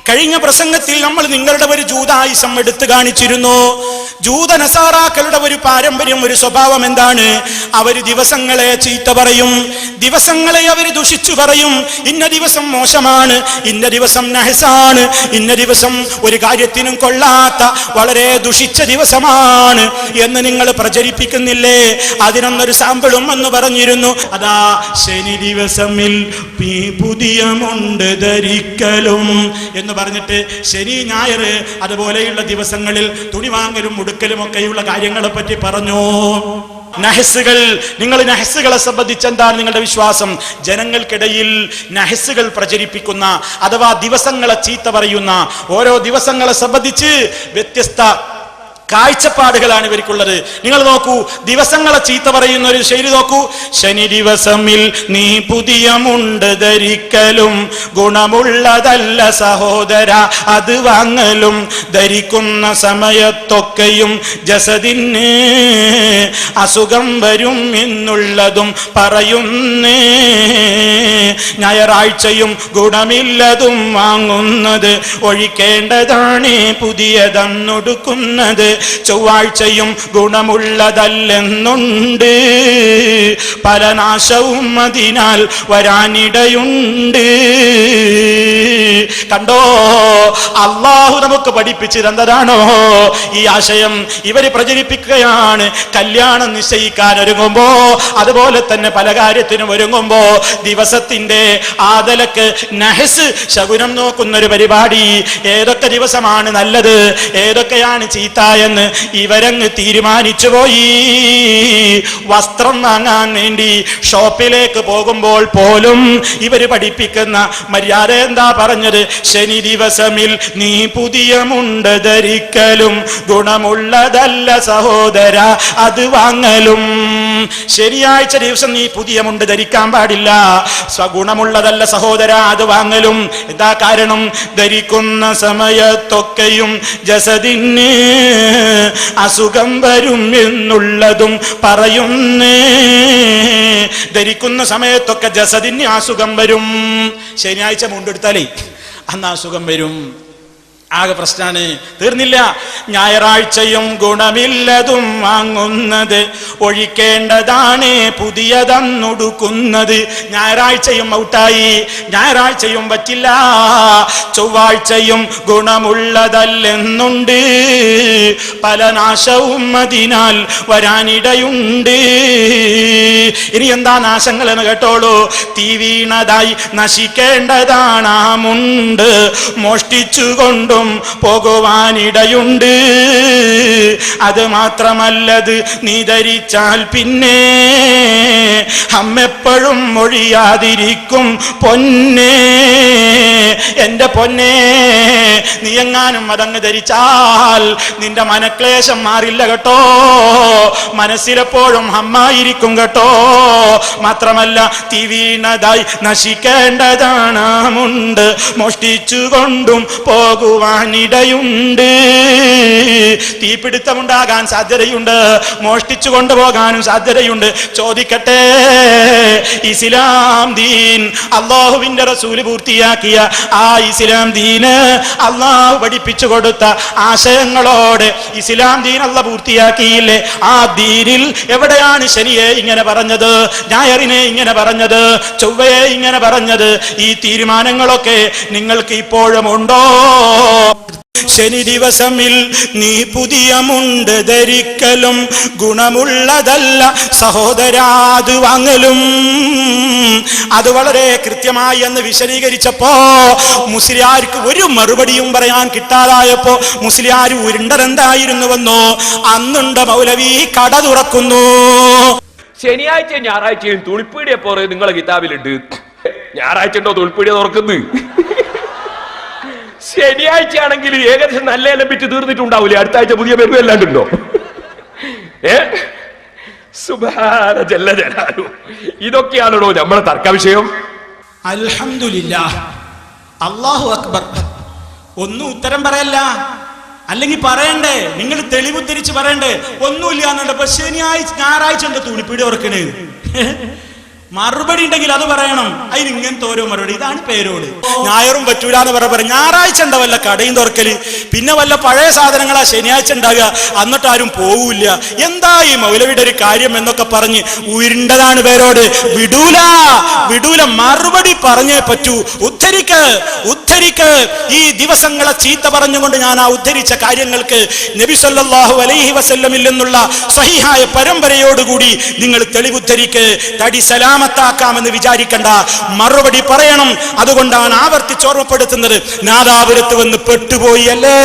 കഴിഞ്ഞ പ്രസംഗത്തിൽ നമ്മൾ നിങ്ങളുടെ ഒരു ജൂതായുസം എടുത്തു കാണിച്ചിരുന്നു. ജൂത നസാറാക്കളുടെ ഒരു പാരമ്പര്യം, ഒരു സ്വഭാവം എന്താണ്? അവർ ദിവസങ്ങളെ ചീത്ത പറയും, ദിവസങ്ങളെ അവർ ദുഷിച്ചു പറയും. ഇന്ന ദിവസം മോശമാണ്, ഇന്ന ദിവസം നഹസാണ്, ഇന്ന ദിവസം ഒരു കാര്യത്തിനും കൊള്ളാത്ത വളരെ ദുഷിച്ച ദിവസമാണ് എന്ന് നിങ്ങൾ പ്രചരിപ്പിക്കുന്നില്ലേ? അതിനൊന്നൊരു സാമ്പിളും എന്ന് പറഞ്ഞിരുന്നു. അതാ ശനി ദിവസമിൽ പുതിയ മുണ്ട് ധരിക്കലും എന്ന് പറഞ്ഞിട്ട് ശനി ഞായർ അതുപോലെയുള്ള ദിവസങ്ങളിൽ തുണി വാങ്ങലും ഉടുക്കലും ഒക്കെയുള്ള കാര്യങ്ങളെ പറ്റി പറഞ്ഞു. നഹസുകൾ, നിങ്ങൾ നഹസുകളെ സംബന്ധിച്ച് എന്താണ് നിങ്ങളുടെ വിശ്വാസം? ജനങ്ങൾക്കിടയിൽ നഹസുകൾ പ്രചരിപ്പിക്കുന്ന അഥവാ ദിവസങ്ങളെ ചീത്ത പറയുന്ന, ഓരോ ദിവസങ്ങളെ സംബന്ധിച്ച് വ്യത്യസ്ത കാഴ്ചപ്പാടുകളാണ് ഇവർക്കുള്ളത്. നിങ്ങൾ നോക്കൂ, ദിവസങ്ങളെ ചീത്ത പറയുന്ന ഒരു ശൈലി നോക്കൂ. ശനി ദിവസമിൽ നീ പുതിയ മുണ്ട് ധരിക്കലും ഗുണമുള്ളതല്ല സഹോദര അത് വാങ്ങലും, ധരിക്കുന്ന സമയത്തൊക്കെയും ജസദിന് അസുഖം വരും എന്നുള്ളതും പറയുന്നേ. ഞായറാഴ്ചയും ഗുണമില്ലതും വാങ്ങുന്നത് ഒഴിക്കേണ്ടതാണ് പുതിയതെന്നൊടുക്കുന്നത്. ചൊവ്വാഴ്ചയും ഗുണമുള്ളതല്ലെന്നുണ്ട്, പല നാശവും അതിനാൽ വരാനിടയുണ്ട്. കണ്ടോ, അള്ളാഹു നമുക്ക് പഠിപ്പിച്ചിരുന്നതാണോ ഈ ആശയം? ഇവര് പ്രചരിപ്പിക്കുകയാണ്. കല്യാണം നിശ്ചയിക്കാൻ ഒരുങ്ങുമ്പോ, അതുപോലെ തന്നെ പല കാര്യത്തിനും ഒരുങ്ങുമ്പോ ദിവസത്തിന്റെ ആദലക്ക് നഹസ് ശകുനം നോക്കുന്നൊരു പരിപാടി. ഏതൊക്കെ ദിവസമാണ് നല്ലത്, ഏതൊക്കെയാണ് ചീത്ത എന്ന് ഇവരങ്ങ് തീരുമാനിച്ചു പോയി. വസ്ത്രം വാങ്ങാൻ വേണ്ടി ഷോപ്പിലേക്ക് പോകുമ്പോൾ പോലും ഇവര് പഠിപ്പിക്കുന്ന മര്യാദ എന്താ പറഞ്ഞത്? ശനി ദിവസമിൽ നീ പുതിയ മുണ്ട് ധരിക്കലും ഗുണമുള്ളതല്ല സഹോദര അത് വാങ്ങലും. ശനിയാഴ്ച ദിവസം നീ പുതിയ മുണ്ട് ധരിക്കാൻ പാടില്ല, സ്വഗുണമുള്ളതല്ല സഹോദര അത് വാങ്ങലും. എന്താ കാരണം? ധരിക്കുന്ന സമയത്തൊക്കെയും ജസദിന് അസുഖം വരും എന്നുള്ളതും പറയുന്നേ. ധരിക്കുന്ന സമയത്തൊക്കെ ജസദിന് അസുഖം വരും. ശനിയാഴ്ച മുണ്ടെടുത്താലേ അന്ന് അസുഖം വരും. ആകെ പ്രശ്നാണ്. തീർന്നില്ല. ഞായറാഴ്ചയും ഗുണമില്ലതും വാങ്ങുന്നത് ഒഴിക്കേണ്ടതാണ് പുതിയതെന്നൊടുക്കുന്നത്. ഞായറാഴ്ചയും ഔട്ടായി, ഞായറാഴ്ചയും പറ്റില്ല. ചൊവ്വാഴ്ചയും ഗുണമുള്ളതല്ലെന്നുണ്ട്, പല നാശവും അതിനാൽ വരാനിടയുണ്ട്. ഇനി എന്താ നാശങ്ങൾ എന്ന് കേട്ടോളൂ. തീ വീണതായി നശിക്കേണ്ടതാണ് ആ മുണ്ട്, മോഷ്ടിച്ചുകൊണ്ടും പോകുവാനിടയുണ്ട്. അത് മാത്രമല്ലത് നീ ധരിച്ചാൽ പിന്നെ അമ്മെപ്പോഴും ഒഴിയാതിരിക്കും പൊന്നേ. എന്റെ പൊന്നേ, നീ എങ്ങാനും അതങ്ങ് ധരിച്ചാൽ നിന്റെ മനക്ലേശം മാറില്ല കേട്ടോ. മനസ്സിലെപ്പോഴും ഹമ്മായിരിക്കും കേട്ടോ. മാത്രമല്ല തീ വീണതായി നശിക്കേണ്ടതാണ് മുണ്ട്, മോഷ്ടിച്ചുകൊണ്ടും പോകുവാനിടയുണ്ട്. തീപിടുത്തമുണ്ടാകാൻ സാധ്യതയുണ്ട്, മോഷ്ടിച്ചു കൊണ്ടുപോകാനും സാധ്യതയുണ്ട്. ചോദിക്കട്ടെ, ഇസ്ലാം ദീൻ അള്ളാഹുവിന്റെ റസൂല് പൂർത്തിയാക്കിയ ആ ഇസ്ലാം ദീന്, അള്ളാഹു പഠിപ്പിച്ചു കൊടുത്ത ആശയങ്ങളോടെ ഇസ്ലാം ദീൻ അള്ളാഹ് പൂർത്തിയാക്കിയില്ലേ? ആ ദീനിൽ എവിടെയാണ് ശനിയെ ഇങ്ങനെ പറഞ്ഞത്, ഞായറിനെ ഇങ്ങനെ പറഞ്ഞത്, ചൊവ്വയെ ഇങ്ങനെ പറഞ്ഞത്? ഈ തീരുമാനങ്ങളൊക്കെ നിങ്ങൾക്ക് ഇപ്പോഴും ഉണ്ടോ? ശനി ദിവസമിൽ നീ പുതിയ മുണ്ട് ധരിക്കലും ഗുണമുള്ളതല്ല സഹോദരാത് വാങ്ങലും. അത് വളരെ കൃത്യമായി എന്ന് വിശദീകരിച്ചപ്പോ മുസ്ലിയാർക്ക് ഒരു മറുപടിയും പറയാൻ കിട്ടാതായപ്പോ മുസ്ലിയാർ ഉരുണ്ടരെന്തായിരുന്നുവെന്നോ അന്നുണ്ട് മൗലവി കട തുറക്കുന്നു. ശനിയാഴ്ചയും ഞായറാഴ്ചയും തുളിപ്പീടിയെ പോറ് നിങ്ങളെ കിതാബിലുണ്ട്. ഞായറാഴ്ച ഉണ്ടോ തുളിപ്പീടിയ തുറക്കുന്നത്? ശനിയാഴ്ച ആണെങ്കിൽ ഏകദേശം നല്ല എല്ലാം വിറ്റ് തീർന്നിട്ടുണ്ടാവൂലേ? അടുത്ത ആഴ്ച പുതിയ പേരും എല്ലാണ്ടുണ്ടോ? സുബ്ഹാന ജല്ല ജലാലു. ഇതൊക്കെയാണോ നമ്മളെ തർക്ക വിഷയം? അൽഹംദുലില്ലാഹ്, അല്ലാഹു അക്ബർ. ഒന്നും ഉത്തരം പറയല്ല, അല്ലെങ്കിൽ പറയണ്ടേ, നിങ്ങൾ തെളിവ് തിരിച്ച് പറയണ്ടേ? ഒന്നുമില്ല എന്നുണ്ട്. ശനിയാഴ്ച ഞായറാഴ്ച ഉണ്ട് തുണിപ്പീടി ഉറക്കണേ. മറുപടി ഉണ്ടെങ്കിൽ അത് പറയണം. അതിന് ഇങ്ങനത്തെ ഓരോ മറുപടി. ഇതാണ് പേരോട്. ഞായറും പറ്റൂല എന്ന് പറയും. ഞായറാഴ്ച ഉണ്ടാ വല്ല കടയും തുറക്കല്, പിന്നെ വല്ല പഴയ സാധനങ്ങളാ ശനിയാഴ്ച ഉണ്ടാകുക, എന്നിട്ട് ആരും പോവില്ല. എന്താ ഈ മൗലവിയുടെ ഒരു കാര്യം എന്നൊക്കെ പറഞ്ഞ് ഉരുണ്ടതാണ് പേരോട്. വിടൂല വിടൂല, മറുപടി പറഞ്ഞേ പറ്റൂ. ഉദ്ധരിക്ക്. ഈ ദിവസങ്ങളെ ചീത്ത പറഞ്ഞുകൊണ്ട് ഞാൻ ആ ഉദ്ധരിച്ച കാര്യങ്ങൾക്ക് നബി സല്ലല്ലാഹു അലൈഹി വസല്ലമിൽ നിന്നുള്ള സ്വഹീഹായ പരമ്പരയോടുകൂടി നിങ്ങൾ തെളിവുദ്ധരിക്ക്. തടി സലാമത്താക്കാമെന്ന് വിചാരിക്കണ്ട, മറുപടി പറയണം. അതുകൊണ്ടാണ് ആവർത്തിച്ച് ഓർമ്മപ്പെടുത്തുന്നത്. നാദാപുരത്ത് വന്ന് പെട്ടുപോയി അല്ലേ?